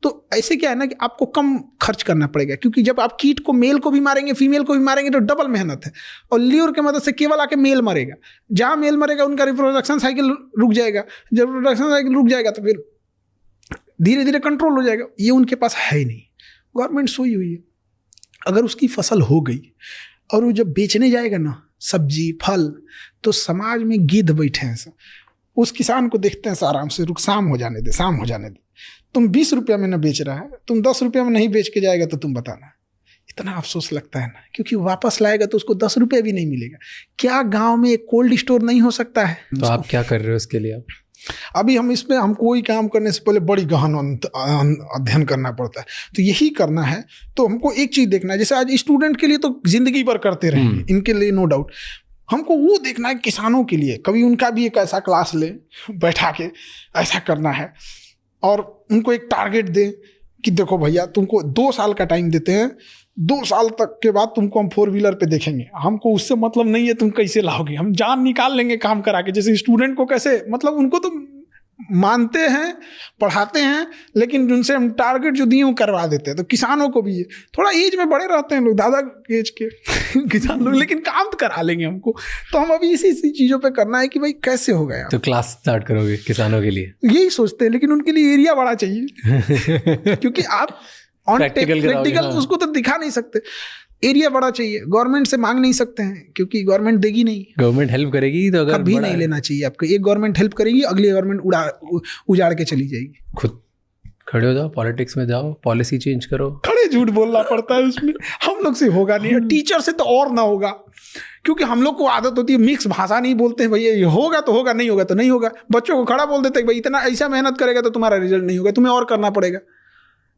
तो ऐसे क्या है ना कि आपको कम खर्च करना पड़ेगा, क्योंकि जब आप कीट को मेल को भी मारेंगे फीमेल को भी मारेंगे तो डबल मेहनत है। और ल्यूर की मदद से केवल आके मेल मरेगा, जहाँ मेल मरेगा उनका रिप्रोडक्शन साइकिल रुक जाएगा। जब रिप्रोडक्शन साइकिल रुक जाएगा तो फिर धीरे धीरे कंट्रोल हो जाएगा। ये उनके पास है ही नहीं। गवर्नमेंट सोई हुई है, अगर उसकी फसल हो गई और वो जब बेचने जाएगा ना सब्जी फल, तो समाज में गिद्ध बैठे हैं सब, उस किसान को देखते हैं आराम से, रुक शाम हो जाने दे, शाम हो जाने दे, तुम 20 रुपया में ना बेच रहा है, तुम 10 रुपया में नहीं बेच के जाएगा तो तुम बताना। इतना अफसोस लगता है ना, क्योंकि वापस लाएगा तो उसको 10 रुपये भी नहीं मिलेगा। क्या गांव में एक कोल्ड स्टोर नहीं हो सकता है? तो आप क्या कर रहे हो इसके लिए? अभी हम इसमें, हम कोई काम करने से पहले बड़ी गहन अध्ययन करना पड़ता है। तो यही करना है तो हमको एक चीज़ देखना है, जैसे आज स्टूडेंट के लिए तो जिंदगी भर करते रहेंगे, इनके लिए नो डाउट। हमको वो देखना है किसानों के लिए, कभी उनका भी एक ऐसा क्लास ले बैठा के, ऐसा करना है, और उनको एक टारगेट दें कि देखो भैया तुमको 2 साल का टाइम देते हैं, 2 साल तक के बाद तुमको हम 4 व्हीलर पे देखेंगे, हमको उससे मतलब नहीं है तुम कैसे लाओगे, हम जान निकाल लेंगे काम करा के। जैसे स्टूडेंट को कैसे, मतलब उनको तो मानते हैं पढ़ाते हैं, लेकिन उनसे हम टारगेट जो दिए वो करवा देते हैं। तो किसानों को भी थोड़ा एज में बड़े रहते हैं लोग, दादा एज के किसान लोग, लेकिन काम तो करा लेंगे हमको। तो हम अभी इसी चीज़ों पे करना है कि भाई कैसे हो गया। तो क्लास स्टार्ट करोगे किसानों के लिए? यही सोचते हैं, लेकिन उनके लिए एरिया बड़ा चाहिए क्योंकि आप ऑन प्रैक्टिकल उसको तो दिखा नहीं सकते, एरिया बड़ा चाहिए। गवर्नमेंट से मांग नहीं सकते हैं क्योंकि गवर्नमेंट देगी नहीं। गवर्नमेंट हेल्प करेगी तो अगर कभी नहीं लेना चाहिए आपको। एक गवर्नमेंट हेल्प करेगी, अगली गवर्नमेंट उजाड़ के चली जाएगी। खुद खड़े हो जाओ, पॉलिटिक्स में जाओ, पॉलिसी चेंज करो। खड़े झूठ बोलना पड़ता है उसमें, हम लोग से होगा नहीं। टीचर से तो और ना होगा, क्योंकि हम लोग को आदत होती है मिक्स भाषा नहीं बोलते हैं। भैया ये होगा तो होगा, नहीं होगा तो नहीं होगा। बच्चों को खड़ा बोल देते हैं भाई इतना ऐसा मेहनत करेगा तो तुम्हारा रिजल्ट नहीं होगा, तुम्हें और करना पड़ेगा।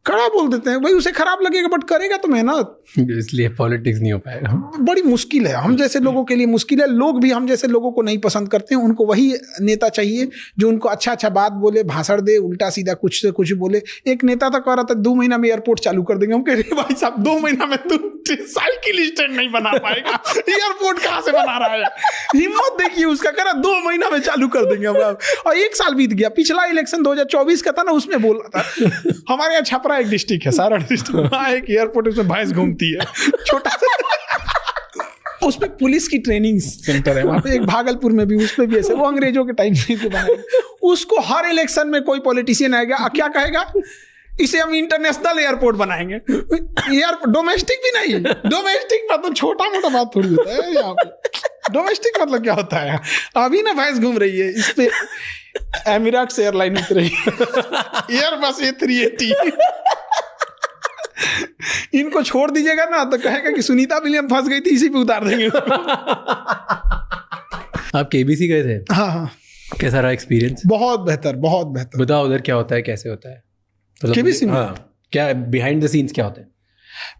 खड़ा बोल देते हैं भाई, उसे खराब लगेगा बट करेगा तो मेहनत, इसलिए पॉलिटिक्स नहीं हो पाएगा। बड़ी मुश्किल है, हम जैसे लोगों के लिए मुश्किल है। लोग भी हम जैसे लोगों को नहीं पसंद करते हैं। उनको वही नेता चाहिए जो उनको अच्छा अच्छा बात बोले, भाषण दे, उल्टा सीधा कुछ से कुछ बोले। एक नेता तो कह रहा था 2 महीना में एयरपोर्ट चालू कर देंगे। हम कह रहे भाई साहब 2 महीना में तुम साइकिल स्टैंड नहीं बना पाएगा, एयरपोर्ट कहाँ से बना रहा है? हिम्मत देखिए उसका, कह रहा 2 महीना में चालू कर देंगे हम। और 1 साल बीत गया। पिछला इलेक्शन 2024 का था ना, उसमें बोल रहा था। हमारे यहाँ छपरा एक डिस्ट्रिक्ट है, सारा डिस्ट्रिक्ट, वहाँ एक एयरपोर्ट, उसमें भैंस घूमती है छोटा सा। उसमें पुलिस की ट्रेनिंग सेंटर है वहाँ पे, एक भागलपुर में भी, उस पर भी ऐसे, वो अंग्रेजों के टाइम से बनाया। उसको हर इलेक्शन में कोई पॉलिटिशियन आएगा, क्या कहेगा, इसे हम इंटरनेशनल एयरपोर्ट बनाएंगे। एयरपोर्ट डोमेस्टिक भी नहीं, डोमेस्टिक मतलब छोटा मोटा बात थोड़ी होता है यहाँ पे। डोमेस्टिक मतलब क्या होता है? अभी ना भैंस घूम रही है, इस पे एमिरेट्स एयरलाइन उतरी, एयरबस A380। इनको छोड़ दीजिएगा ना तो कहेगा कि सुनीता विलियम फंस गई थी, इसी पे उतार देंगे। आप KBC गए थे? हाँ हाँ। कैसा रहा एक्सपीरियंस? बहुत बेहतर, बहुत बेहतर। बताओ उधर क्या होता है, कैसे होता है? KBC में? हाँ, क्या बिहाइंड द सीन्स क्या होता है?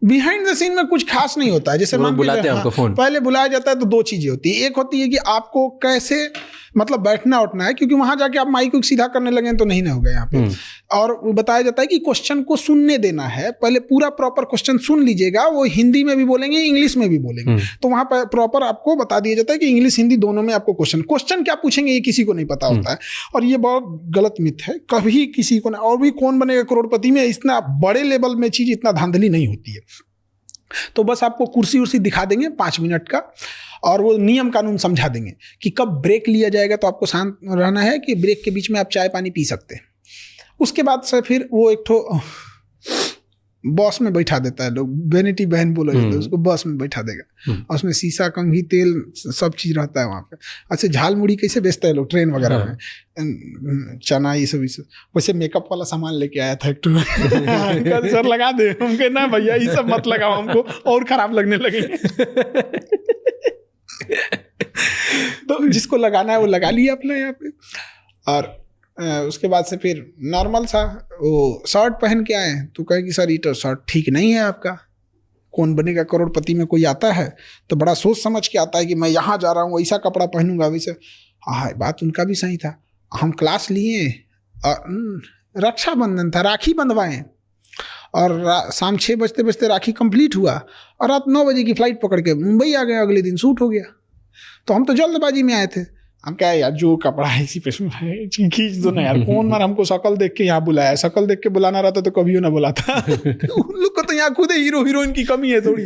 बिहाइंड द सीन में कुछ खास नहीं होता है। जैसे बुलाते हैं हमको फोन, पहले बुलाया जाता है तो 2 चीजें होती है। एक होती है कि आपको कैसे मतलब बैठना उठना है, क्योंकि वहां जाके आप माइक को सीधा करने लगे तो नहीं ना होगा यहाँ पे। और बताया जाता है कि क्वेश्चन को सुनने देना है, पहले पूरा प्रॉपर क्वेश्चन सुन लीजिएगा। वो हिंदी में भी बोलेंगे, इंग्लिश में भी बोलेंगे, तो वहां पर प्रॉपर आपको बता दिया जाता है कि इंग्लिश हिंदी दोनों में आपको क्वेश्चन क्या पूछेंगे ये किसी को नहीं पता होता है। और ये बहुत गलत मिथ है, कभी किसी को नहीं। और भी कौन बनेगा करोड़पति में, इतना बड़े लेवल में चीज इतना धांधली नहीं होती है। तो बस आपको कुर्सी उर्सी दिखा देंगे 5 मिनट का, और वो नियम कानून समझा देंगे कि कब ब्रेक लिया जाएगा तो आपको शांत रहना है, कि ब्रेक के बीच में आप चाय पानी पी सकते हैं। उसके बाद से फिर वो एक ठो बॉस में बैठा देता है, लोग वेनिटी बहन बोला जाता है उसको, बॉस में बैठा देगा और उसमें शीशा, कंघी, तेल सब चीज रहता है वहाँ पे। अच्छा, झाल मुड़ी कैसे बेचता है लोग ट्रेन वगैरह में, चना ये सब वैसे मेकअप वाला सामान लेके आया था एक तो सर लगा दे, हम कहे ना भैया ये सब मत लगाओ, हमको और खराब लगने लगे। तो जिसको लगाना है वो लगा लिया अपना यहाँ पे। और उसके बाद से फिर नॉर्मल सा वो शर्ट पहन के आए, तो कहे कि सर ये तो शर्ट ठीक नहीं है आपका, कौन बनेगा करोड़पति में कोई आता है तो बड़ा सोच समझ के आता है कि मैं यहाँ जा रहा हूँ ऐसा कपड़ा पहनूंगा वैसे। हाँ, बात उनका भी सही था। हम क्लास लिए और रक्षाबंधन था, राखी बंधवाएं और शाम 6 बजते बजते राखी कंप्लीट हुआ और रात 9 बजे की फ्लाइट पकड़ के मुंबई आ गए, अगले दिन शूट हो गया। तो हम तो जल्दबाजी में आए थे, हम क्या यार जो कपड़ा है इसी पे खींच दो ना यार, कौन मार हमको शक्ल देख के यहाँ बुलाया, शक्ल देख के बुलाना रहता तो कभी ना बुलाता। उन लोग को तो यहाँ खुद हीरो हीरोइन की कमी है थोड़ी।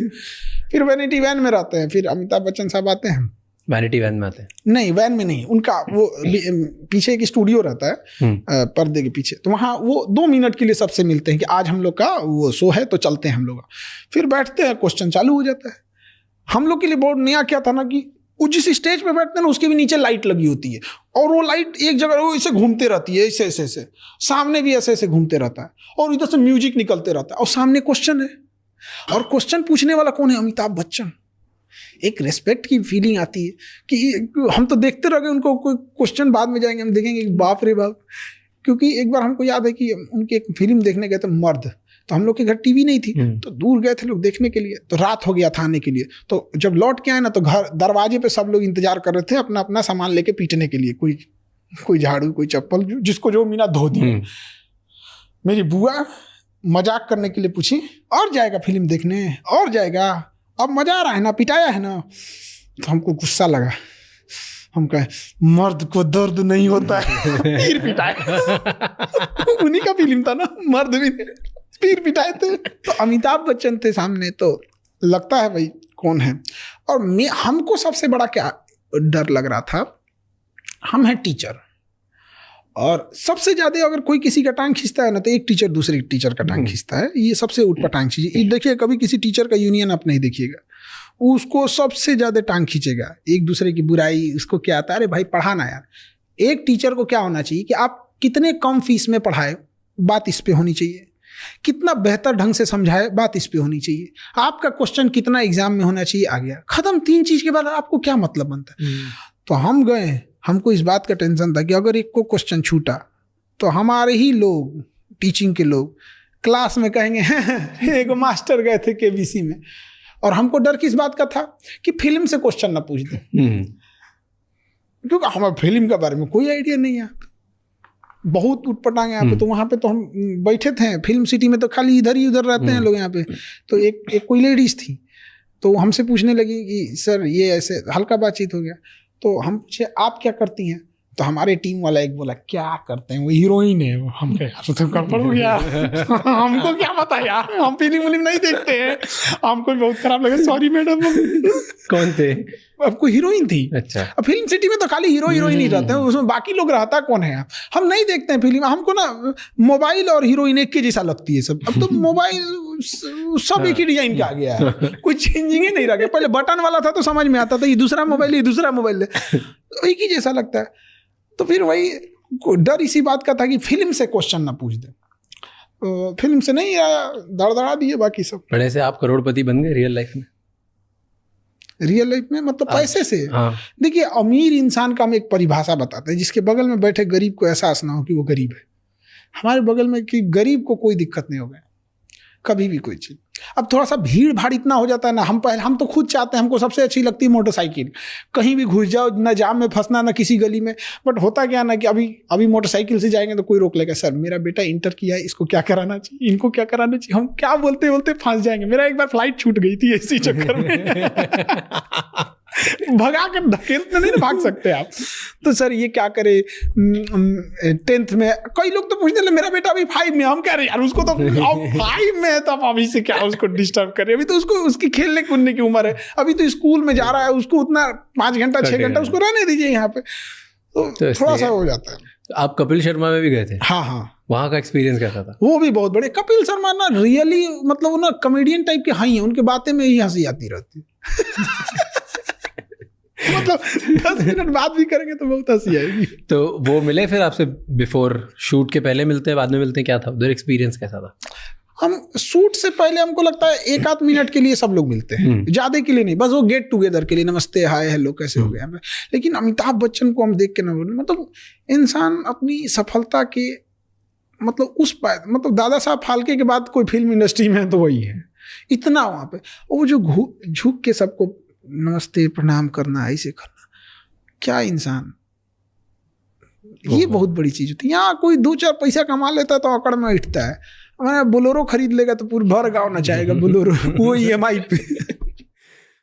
फिर वैनिटी वैन में रहते हैं, फिर अमिताभ बच्चन साहब आते हैं। वैनिटी वैन में आते हैं? नहीं, वैन में नहीं, उनका वो पीछे एक स्टूडियो रहता है पर्दे के पीछे, तो वहाँ वो 2 मिनट के लिए सबसे मिलते हैं कि आज हम लोग का वो शो है तो चलते हैं हम लोग। फिर बैठते हैं, क्वेश्चन चालू हो जाता है। हम लोग के लिए बहुत नया क्या था ना कि वो जिस स्टेज पे बैठते हैं ना उसके भी नीचे लाइट लगी होती है और वो लाइट एक जगह वो ऐसे घूमते रहती है, ऐसे ऐसे ऐसे, सामने भी ऐसे ऐसे घूमते रहता है और इधर से म्यूजिक निकलते रहता है और सामने क्वेश्चन है और क्वेश्चन पूछने वाला कौन है? अमिताभ बच्चन। एक रेस्पेक्ट की फीलिंग आती है कि हम तो देखते रह गए उनको, कोई क्वेश्चन बाद में जाएंगे हम देखेंगे बाप रे बाप। क्योंकि एक बार हमको याद है कि उनकी एक फिल्म देखने गए थे मर्द, तो हम लोग के घर टीवी नहीं थी तो दूर गए थे लोग देखने के लिए, तो रात हो गया था आने के लिए। तो जब लौट के आए ना तो घर दरवाजे पे सब लोग इंतजार कर रहे थे अपना अपना सामान लेके पीटने के लिए, कोई झाड़ू, कोई चप्पल, जिसको जो मिला धो दिया। मेरी बुआ मजाक करने के लिए पूछी, और जाएगा फिल्म देखने, और जाएगा, अब मजा आ रहा है ना, पिटाया है ना? तो हमको गुस्सा लगा, हम कहे मर्द को दर्द नहीं होता है। फिर पिटाया। उन्हीं का फिल्म था ना मर्द भी, फिर पिटाए थे। तो अमिताभ बच्चन थे सामने, तो लगता है भाई कौन है। और हमको सबसे बड़ा क्या डर लग रहा था, हम हैं टीचर और सबसे ज्यादा अगर कोई किसी का टांग खींचता है ना तो एक टीचर दूसरे टीचर का टांग खींचता है। ये सबसे ऊटपटांग चीज है। देखिए कभी किसी टीचर का यूनियन आप नहीं देखिएगा, उसको सबसे ज्यादा टांग खींचेगा, एक दूसरे की बुराई। उसको क्या आता है, अरे भाई पढ़ाना यार। एक टीचर को क्या होना चाहिए कि आप कितने कम फीस में पढ़ाए, बात इस पे होनी चाहिए। कितना बेहतर ढंग से समझाए, बात इस पे होनी चाहिए। आपका क्वेश्चन कितना एग्जाम में होना चाहिए, आ गया, खत्म। 3 चीज के बाद आपको क्या मतलब बनता है। तो हम गए, हमको इस बात का टेंशन था कि अगर एक को क्वेश्चन छूटा तो हमारे ही लोग, टीचिंग के लोग क्लास में कहेंगे एक मास्टर गए थे केबीसी में। और हमको डर किस बात का था कि फिल्म से क्वेश्चन ना पूछ दे, क्योंकि हमें फिल्म के बारे में कोई आइडिया नहीं है। बहुत उटपटांगे यहाँ पे। तो वहाँ पे तो हम बैठे थे, फिल्म सिटी में तो खाली इधर ही उधर रहते हैं लोग यहाँ पे। तो एक कोई लेडीज थी, तो हमसे पूछने लगी कि सर ये ऐसे, हल्का बातचीत हो गया। तो हम पूछे आप क्या करती हैं? तो हमारे टीम वाला एक बोला क्या करते हैं, वो हीरोइन है। वो हम कहे तो गड़बड़ हो गया। हमको क्या पता यार, हम फिल्म नहीं देखते हैं। हमको बहुत खराब लगा, सॉरी मैडम। कौन थे? आपको हीरोइन थी। अच्छा। अब फिल्म सिटी में तो खाली हीरोइन ही रहते हैं, उसमें बाकी लोग रहता कौन है? हम नहीं देखते हैं फिल्म। हमको ना मोबाइल और हीरोइन एक के जैसा लगती है सब। अब तो मोबाइल सब एक ही डिजाइन का आ गया है, कोई चेंजिंग ही नहीं रह गया। पहले बटन वाला था तो समझ में आता था ये दूसरा मोबाइल, ये दूसरा मोबाइल है, एक ही जैसा लगता है। तो फिर वही डर इसी बात का था कि फिल्म से क्वेश्चन ना पूछ दे। फिल्म से नहीं आया, दड़दड़ा दिए बाकी सब। बड़े से आप करोड़पति बन गए रियल लाइफ में? रियल लाइफ में मतलब पैसे से? हाँ। देखिए अमीर इंसान का हम एक परिभाषा बताते हैं, जिसके बगल में बैठे गरीब को एहसास ना हो कि वो गरीब है। हमारे बगल में कि गरीब को कोई दिक्कत नहीं होगा कभी भी कोई चीज। अब थोड़ा सा भीड़ भाड़ इतना हो जाता है ना, हम तो खुद चाहते हैं, हमको सबसे अच्छी लगती है मोटरसाइकिल। कहीं भी घुस जाओ, ना जाम में फंसना ना किसी गली में। बट होता क्या ना कि अभी मोटरसाइकिल से जाएंगे तो कोई रोक लेगा, सर मेरा बेटा इंटर किया है, इसको क्या कराना चाहिए, इनको क्या कराना चाहिए। हम क्या बोलते बोलते फंस जाएंगे। मेरा एक बार फ्लाइट छूट गई थी इसी चक्कर में। भगा कर धकेलते नहीं ना भाग सकते आप। तो सर ये क्या करे 10th में, कई लोग तो पूछते हैं मेरा बेटा अभी 5 में, हम कह रहे यार उसको तो 5 में है तो आप अभी से क्या उसको डिस्टर्ब करें, अभी तो उसको उसकी खेलने कूदने की उम्र है, अभी तो स्कूल में जा रहा है, उसको उतना 5 घंटा 6 घंटा उसको रहने दीजिए यहाँ पे, तो थोड़ा सा हो जाता है। आप कपिल शर्मा में भी गए थे? हाँ, वहाँ का एक्सपीरियंस कैसा था? वो भी बहुत बड़े। कपिल शर्मा ना रियली मतलब वो ना कॉमेडियन टाइप के हाई हैं, उनके बातें में ही हंसी आती रहती मतलब 10 मिनट बात भी करेंगे तो बहुत हंसी आएगी। तो वो मिले फिर आपसे बिफोर शूट के, पहले मिलते हैं बाद में मिलते हैं, क्या था उधर एक्सपीरियंस कैसा था? हम शूट से पहले हमको लगता है 1-8 मिनट के लिए सब लोग मिलते हैं, ज्यादा के लिए नहीं, बस वो गेट टुगेदर के लिए, नमस्ते हाय हेलो कैसे हो गए। लेकिन अमिताभ बच्चन को हम देख के ना बोले, मतलब इंसान अपनी सफलता के मतलब मतलब दादा साहब फाल्के के बाद कोई फिल्म इंडस्ट्री में है तो वही है, इतना वहाँ पे वो जो झुक के सबको नमस्ते प्रणाम करना, ऐसे करना, क्या इंसान, ये बहुत बड़ी चीज होती है। यहाँ कोई 2-4 पैसा कमा लेता है तो अकड़ में उठता है, हमारा बोलेरो खरीद लेगा तो पूरा भर गाँव नचाएगा बोलेरो वो EMI पे।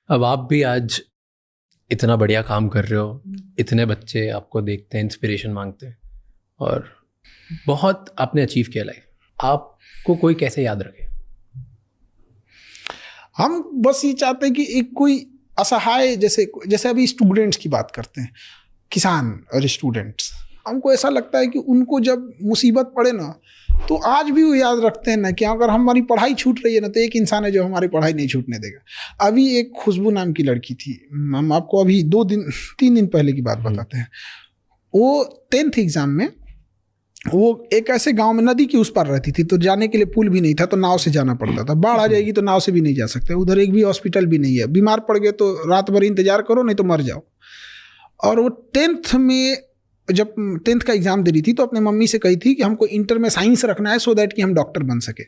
अब आप भी आज इतना बढ़िया काम कर रहे हो, इतने बच्चे आपको देखते हैं, इंस्पिरेशन मांगते हैं, और बहुत आपने अचीव किया लाइफ, आपको कोई कैसे याद रखे? हम बस ये चाहते हैं कि एक कोई असहाय, जैसे अभी स्टूडेंट्स की बात करते हैं, किसान और स्टूडेंट्स, हमको ऐसा लगता है कि उनको जब मुसीबत पड़े ना तो आज भी वो याद रखते हैं ना कि अगर हमारी पढ़ाई छूट रही है ना तो एक इंसान है जो हमारी पढ़ाई नहीं छूटने देगा। अभी एक खुशबू नाम की लड़की थी, हम आपको अभी 3 दिन पहले की बात बताते हैं। वो 10th एग्जाम में वो एक ऐसे गांव में नदी की उस पार रहती थी, तो जाने के लिए पुल भी नहीं था, तो नाव से जाना पड़ता था। बाढ़ आ जाएगी तो नाव से भी नहीं जा सकते, उधर एक भी हॉस्पिटल भी नहीं है, बीमार पड़ गए तो रात भर इंतजार करो नहीं तो मर जाओ। और वो 10th में जब 10th का एग्जाम दे रही थी तो अपने मम्मी से कही थी कि हमको इंटर में साइंस रखना है सो दैट कि हम डॉक्टर बन सके।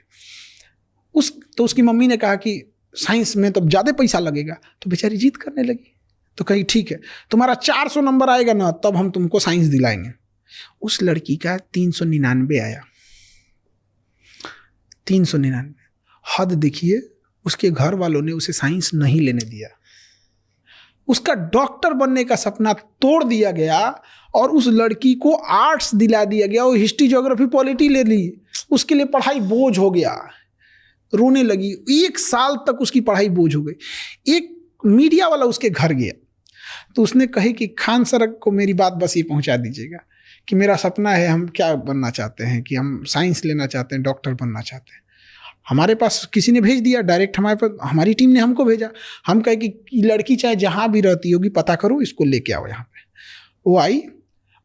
तो उसकी मम्मी ने कहा कि साइंस में तो ज़्यादा पैसा लगेगा, तो बेचारी जिद करने लगी। तो कही ठीक है, तुम्हारा 400 नंबर आएगा ना तब हम तुमको साइंस दिलाएंगे। उस लड़की का 399 आया, 399। हद देखिए, उसके घर वालों ने उसे साइंस नहीं लेने दिया, उसका डॉक्टर बनने का सपना तोड़ दिया गया और उस लड़की को आर्ट्स दिला दिया गया। वो हिस्ट्री ज्योग्राफी पॉलिटी ले ली, उसके लिए पढ़ाई बोझ हो गया, रोने लगी। 1 साल तक उसकी पढ़ाई बोझ हो गई। एक मीडिया वाला उसके घर गया तो उसने कहे कि खान सर को मेरी बात बस ये पहुंचा दीजिएगा कि मेरा सपना है, हम क्या बनना चाहते हैं कि हम साइंस लेना चाहते हैं, डॉक्टर बनना चाहते हैं। हमारे पास किसी ने भेज दिया डायरेक्ट, हमारे पास हमारी टीम ने हमको भेजा। हम कहे कि लड़की चाहे जहाँ भी रहती होगी पता करो, इसको लेके आओ यहाँ पे। वो आई।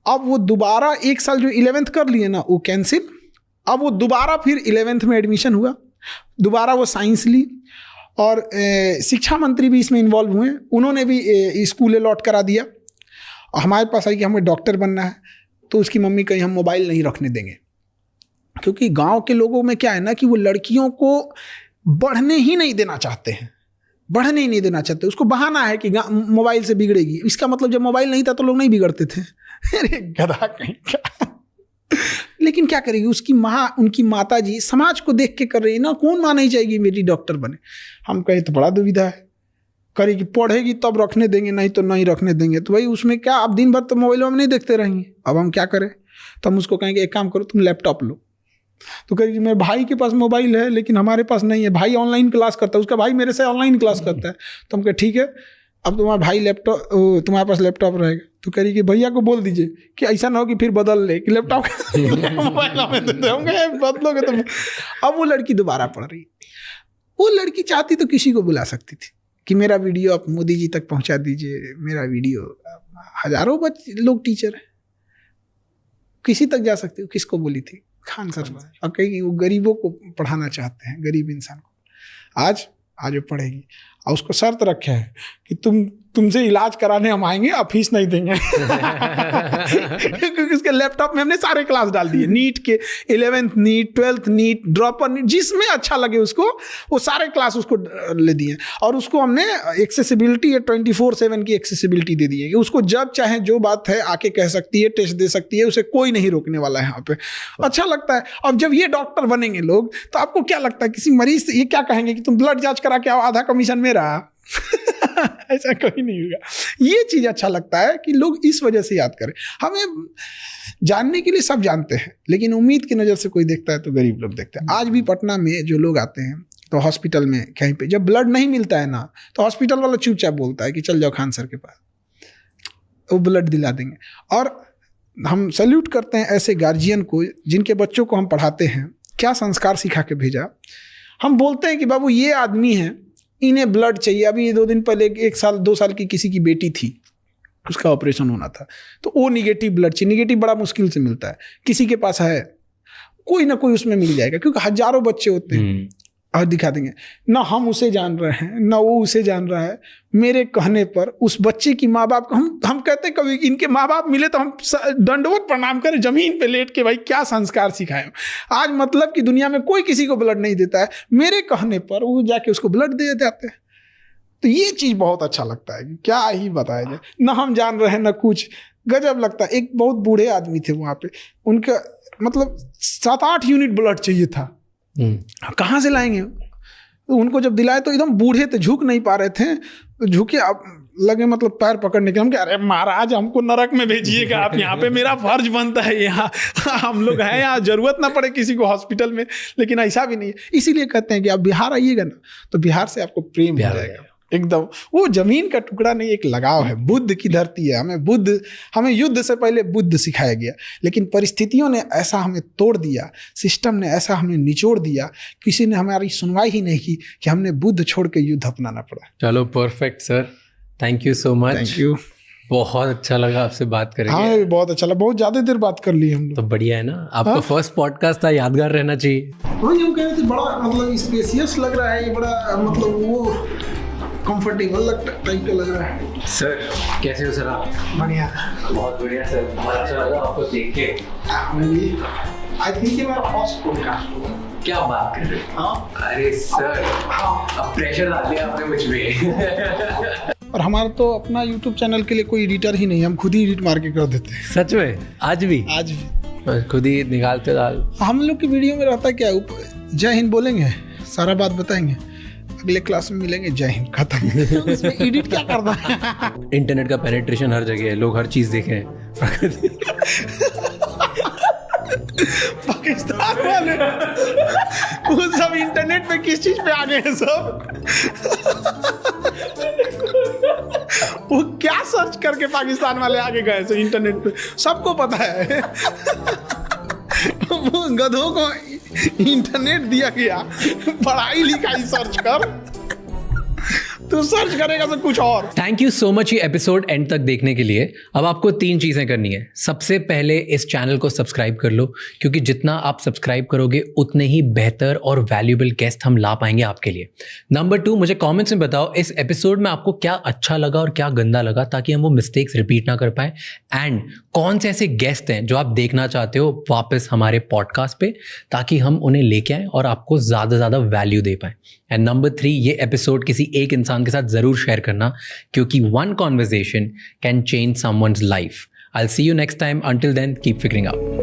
अब वो दोबारा 1 साल जो 11th कर लिए ना वो कैंसिल। अब वो दोबारा फिर 11th में एडमिशन हुआ, दोबारा वो साइंस ली। और शिक्षा मंत्री भी इसमें इन्वॉल्व हुए, उन्होंने भी स्कूल अलॉट करा दिया। हमारे पास आई कि हमें डॉक्टर बनना है, तो उसकी मम्मी कही हम मोबाइल नहीं रखने देंगे, क्योंकि गांव के लोगों में क्या है ना कि वो लड़कियों को बढ़ने ही नहीं देना चाहते हैं, बढ़ने ही नहीं देना चाहते। उसको बहाना है कि मोबाइल से बिगड़ेगी। इसका मतलब जब मोबाइल नहीं था तो लोग नहीं बिगड़ते थे। अरे गधा कहीं का। लेकिन क्या करेगी उसकी माँ, उनकी माता जी समाज को देख के कर रही है ना, कौन माँ नहीं चाहेगी मेरी डॉक्टर बने। हम कहे तो बड़ा दुविधा है, करेगी पढ़ेगी तब रखने देंगे, नहीं तो नहीं रखने देंगे। तो भाई उसमें क्या, अब दिन भर तो मोबाइल में नहीं देखते रहेंगे, अब हम क्या करें। तो हम उसको कहेंगे एक काम करो तुम लैपटॉप लो। तो कहेगी मेरे भाई के पास मोबाइल है लेकिन हमारे पास नहीं है, भाई ऑनलाइन क्लास करता है, उसका भाई मेरे से ऑनलाइन क्लास करता है। तो हम कहे ठीक है, अब तुम्हारा भाई लैपटॉप, तुम्हारे पास लैपटॉप रहेगा। तो कह रही कि भैया को बोल दीजिए कि ऐसा ना हो कि फिर बदल ले कि लैपटॉप मोबाइल हमें दे दोगे, बदलोगे तो। अब वो लड़की दोबारा पढ़ रही। वो लड़की चाहती तो किसी को बुला सकती थी कि मेरा वीडियो आप मोदी जी तक पहुंचा दीजिए, मेरा वीडियो। हजारों लोग टीचर हैं, किसी तक जा सकती हो। किसको बोली थी? खान सर। और कहीं वो गरीबों को पढ़ाना चाहते हैं, गरीब इंसान को। आज वो पढ़ेगी और उसको शर्त रखे है कि तुमसे इलाज कराने हम आएंगे, अब फीस नहीं देंगे। क्योंकि उसके लैपटॉप में हमने सारे क्लास डाल दिए, नीट के 11th NEET, 12th NEET, dropper NEET, जिसमें अच्छा लगे उसको वो सारे क्लास उसको ले दिए। और उसको हमने एक्सेसिबिलिटी 24/7 की एक्सेसिबिलिटी दे दी है कि उसको जब चाहे जो बात है आके कह सकती है, टेस्ट दे सकती है, उसे कोई नहीं रोकने वाला है यहाँ पे। अच्छा लगता है। अब जब ये डॉक्टर बनेंगे लोग तो आपको क्या लगता है, किसी मरीज से ये क्या कहेंगे कि तुम ब्लड जांच करा के आओ, आधा कमीशन मेरा। ऐसा कोई नहीं होगा। ये चीज अच्छा लगता है कि लोग इस वजह से याद करें हमें। जानने के लिए सब जानते हैं, लेकिन उम्मीद की नजर से कोई देखता है तो गरीब लोग देखते हैं। आज भी पटना में जो लोग आते हैं तो हॉस्पिटल में कहीं पे जब ब्लड नहीं मिलता है ना, तो हॉस्पिटल वाला चुपचाप बोलता है कि चल जाओ खान सर के पास, वो ब्लड दिला देंगे। और हम सैल्यूट करते हैं ऐसे गार्जियन को जिनके बच्चों को हम पढ़ाते हैं, क्या संस्कार सिखा के भेजा। हम बोलते हैं कि बाबू ये आदमी है, इन्हें ब्लड चाहिए। अभी ये 2 दिन पहले 1 साल 2 साल की किसी की बेटी थी, उसका ऑपरेशन होना था, तो वो निगेटिव ब्लड चाहिए। निगेटिव बड़ा मुश्किल से मिलता है, किसी के पास है, कोई ना कोई उसमें मिल जाएगा, क्योंकि हजारों बच्चे होते हैं और दिखा देंगे। ना हम उसे जान रहे हैं ना वो उसे जान रहा है। मेरे कहने पर उस बच्चे की माँ बाप को हम कहते हैं कभी इनके माँ बाप मिले तो हम दंडवत प्रणाम करें जमीन पे लेट के, भाई क्या संस्कार सिखाए। आज मतलब कि दुनिया में कोई किसी को ब्लड नहीं देता है, मेरे कहने पर वो जाके उसको ब्लड दे जाते हैं। तो ये चीज़ बहुत अच्छा लगता है कि क्या ही बताया जाए, ना हम जान रहे हैं ना कुछ, गजब लगता है। एक बहुत बूढ़े आदमी थे वहाँ पे, उनका मतलब 7-8 यूनिट ब्लड चाहिए था, कहाँ से लाएंगे। तो उनको जब दिलाए तो एकदम बूढ़े थे, झुक नहीं पा रहे थे, तो झुके अब लगे मतलब पैर पकड़ने के। हम कह अरे महाराज हमको नरक में भेजिएगा आप, यहाँ पे मेरा फर्ज बनता है, यहाँ हम लोग हैं, यहाँ जरूरत ना पड़े किसी को हॉस्पिटल में। लेकिन ऐसा भी नहीं है, इसीलिए कहते हैं कि आप बिहार आइएगा ना तो बिहार से आपको प्रेम हो जाएगा एकदम। वो जमीन का टुकड़ा नहीं, एक लगाव है, बुद्ध की धरती है। हमें युद्ध से पहले बुद्ध सिखाया गया, लेकिन परिस्थितियों ने ऐसा हमें तोड़ दिया, सिस्टम ने ऐसा हमें निचोड़ दिया, किसी ने हमारी सुनवाई ही नहीं की कि हमने बुद्ध छोड़ के युद्ध अपनाना पड़ा। चलो perfect sir, thank you so much. Thank you, बहुत अच्छा लगा आपसे बात करके। हाँ बहुत अच्छा लगा, बहुत ज्यादा देर बात कर ली हम लोग। तो बढ़िया है ना, आपका फर्स्ट पॉडकास्ट था, यादगार रहना चाहिए। वही हम कह रहे थे, बड़ा मतलब स्पेसियस लग रहा है ये, बड़ा मतलब वो कंफर्टेबल टाइप का लग रहा है। सर कैसे हो सर आप? बढ़िया, बहुत बढ़िया सर, बहुत अच्छा लगा आपको देख के। आई थिंक ये मेरा फर्स्ट पॉडकास्ट होगा। क्या बात कर रहे हैं? हाँ अरे सर, अब प्रेशर डाल दिया आपने मुझ पे। और हमारा तो अपना YouTube चैनल के लिए कोई एडिटर ही नहीं, हम खुद ही एडिट मार के कर देते हैं। सच में? आज भी खुद ही निकालते डाल। हम लोग की वीडियो में रहता क्या, जय हिंद बोलेंगे, सारा बात बताएंगे, अगले क्लास में मिलेंगे, जय हिंद, खत्म। उसमें एडिट क्या करना है? इंटरनेट का पेनिट्रेशन हर जगह है, लोग हर चीज देख रहे हैं। पाकिस्तान वाले वो सब इंटरनेट पे किस चीज पे आ गए हैं सब। वो क्या सर्च करके पाकिस्तान वाले आगे गए थे इंटरनेट पे, सबको पता है। वो गधों को इंटरनेट दिया गया, पढ़ाई लिखाई सर्च कर, तो सर्च करेगा तो कुछ और। थैंक यू सो मच ये एपिसोड एंड तक देखने के लिए। अब आपको 3 चीजें करनी है। सबसे पहले इस चैनल को सब्सक्राइब कर लो, क्योंकि जितना आप सब्सक्राइब करोगे उतने ही बेहतर और वैल्यूएबल गेस्ट हम ला पाएंगे आपके लिए। नंबर 2, मुझे कमेंट्स में बताओ इस एपिसोड में आपको क्या अच्छा लगा और क्या गंदा लगा, ताकि हम वो मिस्टेक्स रिपीट ना कर पाए। एंड कौन से ऐसे गेस्ट हैं जो आप देखना चाहते हो वापस हमारे पॉडकास्ट पे, ताकि हम उन्हें लेके आए और आपको ज़्यादा ज़्यादा वैल्यू दे पाएँ। एंड नंबर 3, ये एपिसोड किसी एक इंसान के साथ ज़रूर शेयर करना, क्योंकि one conversation can change someone's life. I'll see you next time. Until then, keep figuring out.